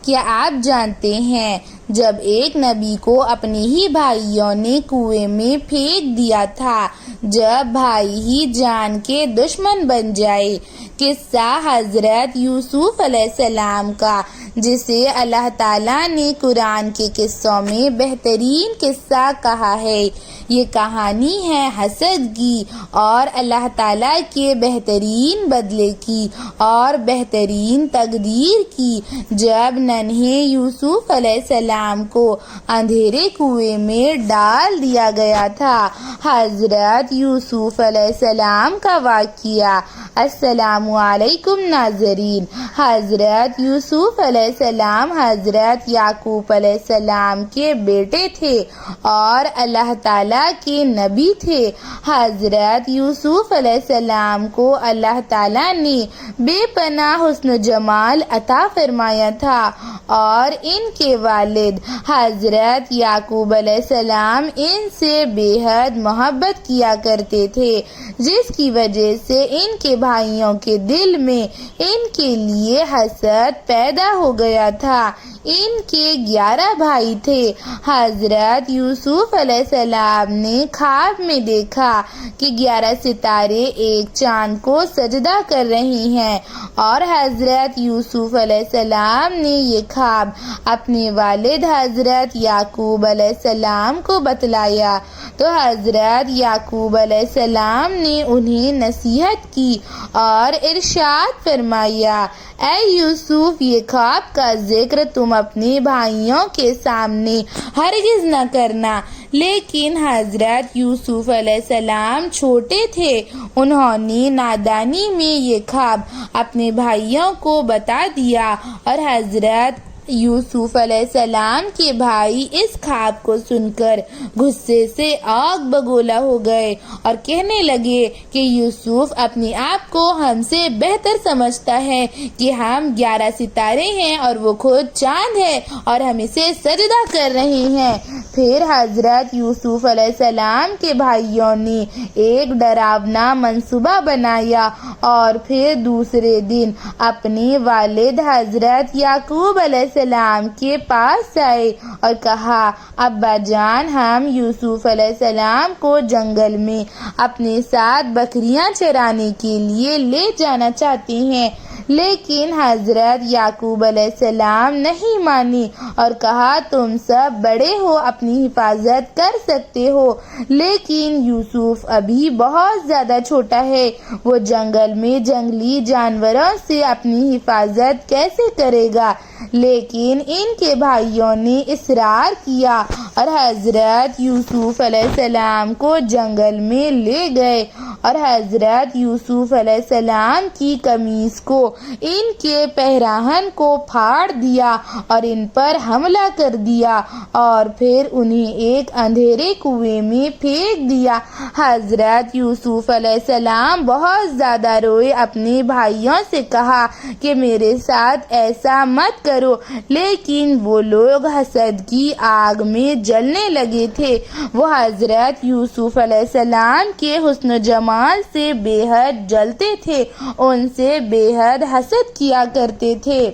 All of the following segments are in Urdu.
کیا آپ جانتے ہیں جب ایک نبی کو اپنے ہی بھائیوں نے کنویں میں پھینک دیا تھا جب بھائی ہی جان کے دشمن بن جائے؟ قصہ حضرت یوسف علیہ السلام کا، جسے اللہ تعالیٰ نے قرآن کے قصوں میں بہترین قصہ کہا ہے۔ یہ کہانی ہے حسد کی اور اللہ تعالیٰ کے بہترین بدلے کی اور بہترین تقدیر کی۔ جب ننھے یوسف علیہ السلام کو اندھیرے کنویں میں ڈال دیا گیا تھا۔ حضرت یوسف علیہ السلام کا واقعہ۔ السلام علیکم ناظرین۔ حضرت یوسف علیہ السلام حضرت یعقوب علیہ السلام کے بیٹے تھے اور اللہ تعالیٰ کے نبی تھے۔ حضرت یوسف علیہ السلام کو اللہ تعالیٰ نے بے پناہ حسن و جمال عطا فرمایا تھا اور ان کے والد حضرت یعقوب علیہ السلام ان سے بے حد محبت کیا کرتے تھے، جس کی وجہ سے ان کے بھائیوں کے دل میں ان کے لیے حسد پیدا ہو گیا تھا۔ ان کے 11 بھائی تھے۔ حضرت یوسف علیہ السلام نے خواب میں دیکھا کہ 11 ستارے ایک چاند کو سجدہ کر رہے ہیں اور حضرت یوسف علیہ السلام نے یہ خواب اپنے والد حضرت یعقوب علیہ السلام کو بتلایا تو حضرت یعقوب علیہ السلام نے انہیں نصیحت کی اور ارشاد فرمایا، اے یوسف، یہ خواب کا ذکر تم اپنے بھائیوں کے سامنے ہرگز نہ کرنا۔ لیکن حضرت یوسف علیہ السلام چھوٹے تھے، انہوں نے نادانی میں یہ خواب اپنے بھائیوں کو بتا دیا اور حضرت یوسف علیہ السلام کے بھائی اس خواب کو سن کر غصے سے آگ بگولا ہو گئے اور کہنے لگے کہ یوسف اپنے آپ کو ہم سے بہتر سمجھتا ہے کہ ہم 11 ستارے ہیں اور وہ خود چاند ہے اور ہم اسے سجدہ کر رہے ہیں۔ پھر حضرت یوسف علیہ السلام کے بھائیوں نے ایک ڈراونا منصوبہ بنایا اور پھر دوسرے دن اپنے والد حضرت یعقوب علیہ السلام کے پاس آئے اور کہا، ابا جان، ہم یوسف علیہ السلام کو جنگل میں اپنے ساتھ بکریاں چرانے کے لیے لے جانا چاہتے ہیں۔ لیکن حضرت یعقوب علیہ السلام نہیں مانی اور کہا، تم سب بڑے ہو، اپنی حفاظت کر سکتے ہو، لیکن یوسف ابھی بہت زیادہ چھوٹا ہے، وہ جنگل میں جنگلی جانوروں سے اپنی حفاظت کیسے کرے گا؟ لیکن ان کے بھائیوں نے اصرار کیا اور حضرت یوسف علیہ السلام کو جنگل میں لے گئے اور حضرت یوسف علیہ السلام کی قمیص کو ان کے پیراہن کو پھاڑ دیا اور ان پر حملہ کر دیا اور پھر انہیں ایک اندھیرے کنویں میں پھینک دیا۔ حضرت یوسف علیہ السلام بہت زیادہ روئے، اپنے بھائیوں سے کہا کہ میرے ساتھ ایسا مت کرو، لیکن وہ لوگ حسد کی آگ میں جلنے لگے تھے۔ وہ حضرت یوسف علیہ السلام کے حسن و جمال سے بے حد جلتے تھے، ان سے بے حد حسد کیا کرتے تھے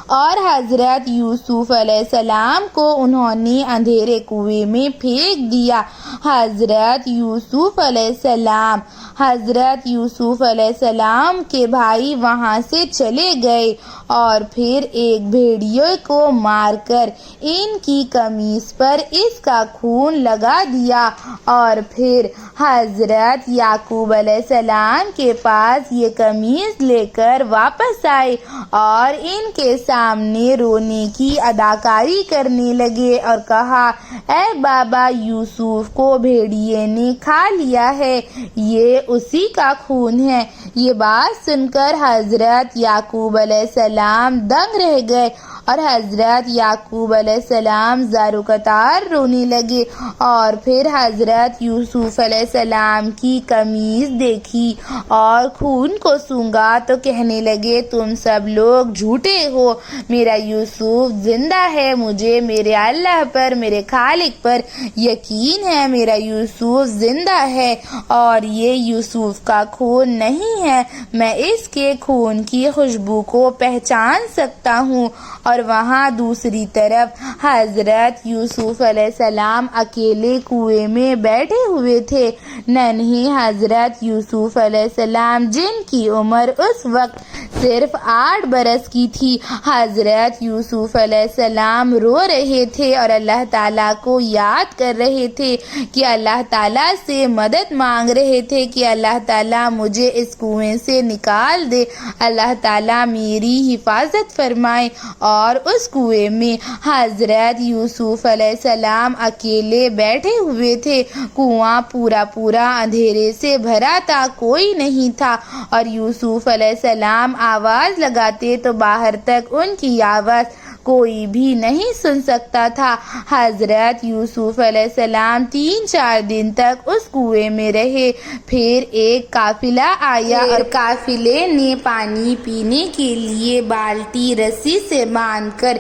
اور حضرت یوسف علیہ السلام کو انہوں نے اندھیرے کنویں میں پھینک دیا۔ حضرت یوسف علیہ السلام کے بھائی وہاں سے چلے گئے اور پھر ایک بھیڑیے کو مار کر ان کی قمیص پر اس کا خون لگا دیا اور پھر حضرت یعقوب علیہ السلام کے پاس یہ قمیص لے کر واپس آئے اور ان کے سامنے رونے کی اداکاری کرنے لگے اور کہا، اے بابا، یوسف کو بھیڑیے نے کھا لیا ہے، یہ اسی کا خون ہے۔ یہ بات سن کر حضرت یعقوب علیہ السلام دنگ رہ گئے اور حضرت یعقوب علیہ السلام زار قطار رونے لگے، اور پھر حضرت یوسف علیہ السلام کی قمیص دیکھی اور خون کو سونگھا تو کہنے لگے تم سب لوگ جھوٹے ہو، میرا یوسف زندہ ہے، مجھے میرے اللہ پر، میرے خالق پر یقین ہے، میرا یوسف زندہ ہے اور یہ یوسف کا خون نہیں ہے، میں اس کے خون کی خوشبو کو پہچان سکتا ہوں۔ اور وہاں دوسری طرف حضرت یوسف علیہ السلام اکیلے کنویں میں بیٹھے ہوئے تھے۔ ننھے حضرت یوسف علیہ السلام جن کی عمر اس وقت صرف 8 برس کی تھی، حضرت یوسف علیہ السلام رو رہے تھے اور اللہ تعالیٰ کو یاد کر رہے تھے کہ اللہ تعالیٰ سے مدد مانگ رہے تھے کہ اللہ تعالیٰ مجھے اس کنویں سے نکال دے، اللہ تعالیٰ میری حفاظت فرمائے۔ اور اس کنویں میں حضرت یوسف علیہ السلام اکیلے بیٹھے ہوئے تھے۔ کنواں پورا اندھیرے سے بھرا تھا، کوئی نہیں تھا، اور یوسف علیہ السلام آواز لگاتے تو باہر تک ان کی آواز کوئی بھی نہیں سن سکتا تھا۔ حضرت یوسف علیہ السلام 3-4 دن تک اس کنویں میں رہے۔ پھر ایک قافلہ آیا اور قافلے نے پانی پینے کے لیے بالٹی رسی سے باندھ کر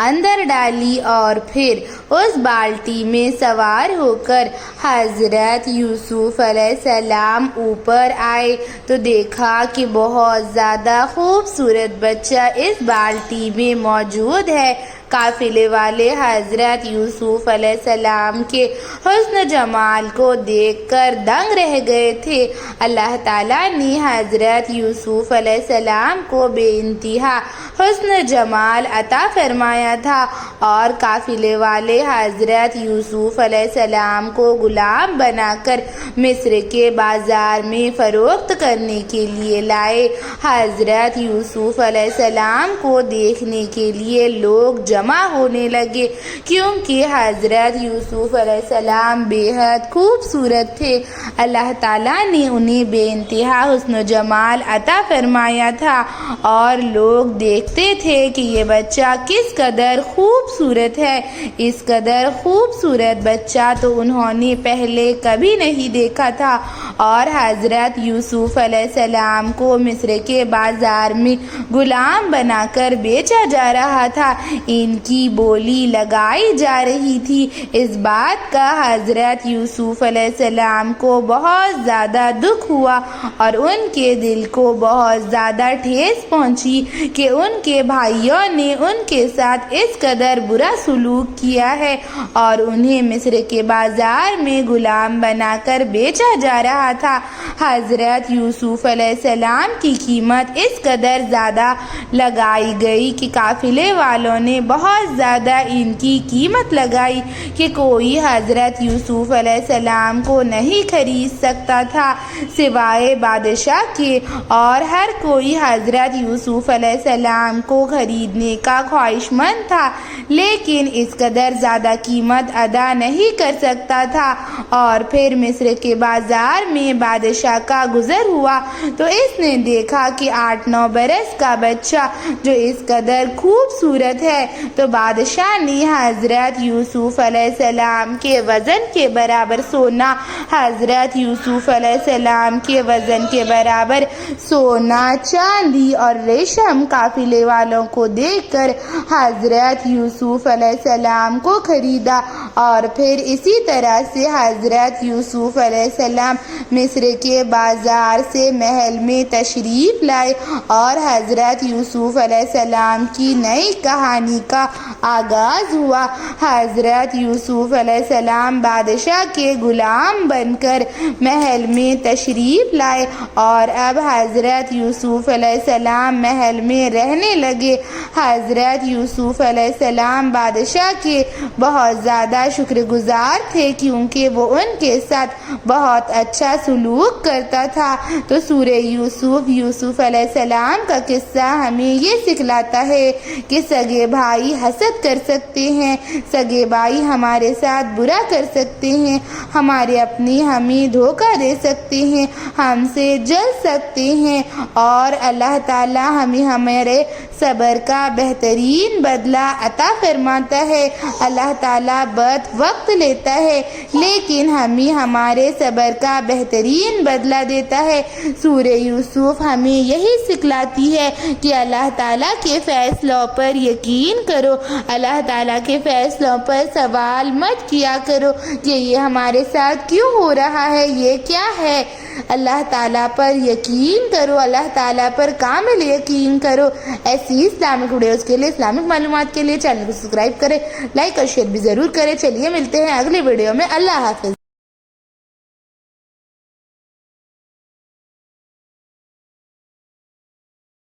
اندر ڈالی، اور پھر اس بالٹی میں سوار ہو کر حضرت یوسف علیہ السلام اوپر آئے تو دیکھا کہ بہت زیادہ خوبصورت بچہ اس بالٹی میں موجود ہے۔ قافلے والے حضرت یوسف علیہ السلام کے حسن جمال کو دیکھ کر دنگ رہ گئے تھے۔ اللہ تعالیٰ نے حضرت یوسف علیہ السلام کو بے انتہا حسن جمال عطا فرمایا تھا، اور قافلے والے حضرت یوسف علیہ السلام کو غلام بنا کر مصر کے بازار میں فروخت کرنے کے لیے لائے۔ حضرت یوسف علیہ السلام کو دیکھنے کے لیے لوگ جمع ہونے لگے، کیونکہ حضرت یوسف علیہ السلام بے حد خوبصورت تھے۔ اللہ تعالیٰ نے انہیں بے انتہا حسن و جمال عطا فرمایا تھا، اور لوگ دیکھتے تھے کہ یہ بچہ کس قدر خوبصورت ہے۔ اس قدر خوبصورت بچہ تو انہوں نے پہلے کبھی نہیں دیکھا تھا، اور حضرت یوسف علیہ السلام کو مصر کے بازار میں غلام بنا کر بیچا جا رہا تھا، ان کی بولی لگائی جا رہی تھی۔ اس بات کا حضرت یوسف علیہ السلام کو بہت زیادہ دکھ ہوا، اور ان کے دل کو بہت زیادہ ٹھیس پہنچی کہ ان کے بھائیوں نے ان کے ساتھ اس قدر برا سلوک کیا ہے، اور انہیں مصر کے بازار میں غلام بنا کر بیچا جا رہا تھا۔ حضرت یوسف علیہ السلام کی قیمت اس قدر زیادہ لگائی گئی کہ قافلے والوں نے بہت زیادہ ان کی قیمت لگائی کہ کوئی حضرت یوسف علیہ السلام کو نہیں خرید سکتا تھا سوائے بادشاہ کے، اور ہر کوئی حضرت یوسف علیہ السلام کو خریدنے کا خواہش مند تھا، لیکن اس قدر زیادہ قیمت ادا نہیں کر سکتا تھا۔ اور پھر مصر کے بازار میں بادشاہ کا گزر ہوا تو اس نے دیکھا کہ 8-9 برس کا بچہ جو اس قدر خوبصورت ہے، تو بادشاہ نے حضرت یوسف علیہ السلام کے وزن کے برابر سونا، حضرت یوسف علیہ السلام کے وزن کے برابر سونا، چاندی اور ریشم قافلے والوں کو دیکھ کر حضرت یوسف علیہ السلام کو خریدا، اور پھر اسی طرح سے حضرت یوسف علیہ السلام مصر کے بازار سے محل میں تشریف لائے، اور حضرت یوسف علیہ السلام کی نئی کہانی کا آغاز ہوا۔ حضرت یوسف علیہ السلام بادشاہ کے غلام بن کر محل میں تشریف لائے، اور اب حضرت یوسف علیہ السلام محل میں رہنے لگے۔ حضرت یوسف علیہ السلام بادشاہ کے بہت زیادہ شکر گزار تھے، کیونکہ وہ ان کے ساتھ بہت اچھا سلوک کرتا تھا۔ تو سورہ یوسف علیہ السلام کا قصہ ہمیں یہ سکھلاتا ہے کہ سگے بھائی حسد کر سکتے ہیں، سگے بھائی ہمارے ساتھ برا کر سکتے ہیں، ہمارے اپنے ہمیں دھوکہ دے سکتے ہیں، ہم سے جل سکتے ہیں، اور اللہ تعالی ہمیں ہمارے صبر کا بہترین بدلہ عطا فرماتا ہے۔ اللہ تعالیٰ وقت لیتا ہے لیکن ہمیں ہمارے صبر کا بہترین بدلہ دیتا ہے۔ سورہ یوسف ہمیں یہی سکھلاتی ہے کہ اللہ تعالیٰ کے فیصلوں پر یقین کرو، اللہ تعالیٰ کے فیصلوں پر سوال مت کیا کرو کہ یہ ہمارے ساتھ کیوں ہو رہا ہے، یہ کیا ہے۔ اللہ تعالیٰ پر یقین کرو، اللہ تعالیٰ پر کامل یقین کرو۔ ایسی اسلامک ویڈیوز کے لیے، اسلامک معلومات کے لیے چینل کو سبسکرائب کریں، لائک اور شیئر بھی ضرور کریں۔ چلیے ملتے ہیں اگلی ویڈیو میں۔ اللہ حافظ۔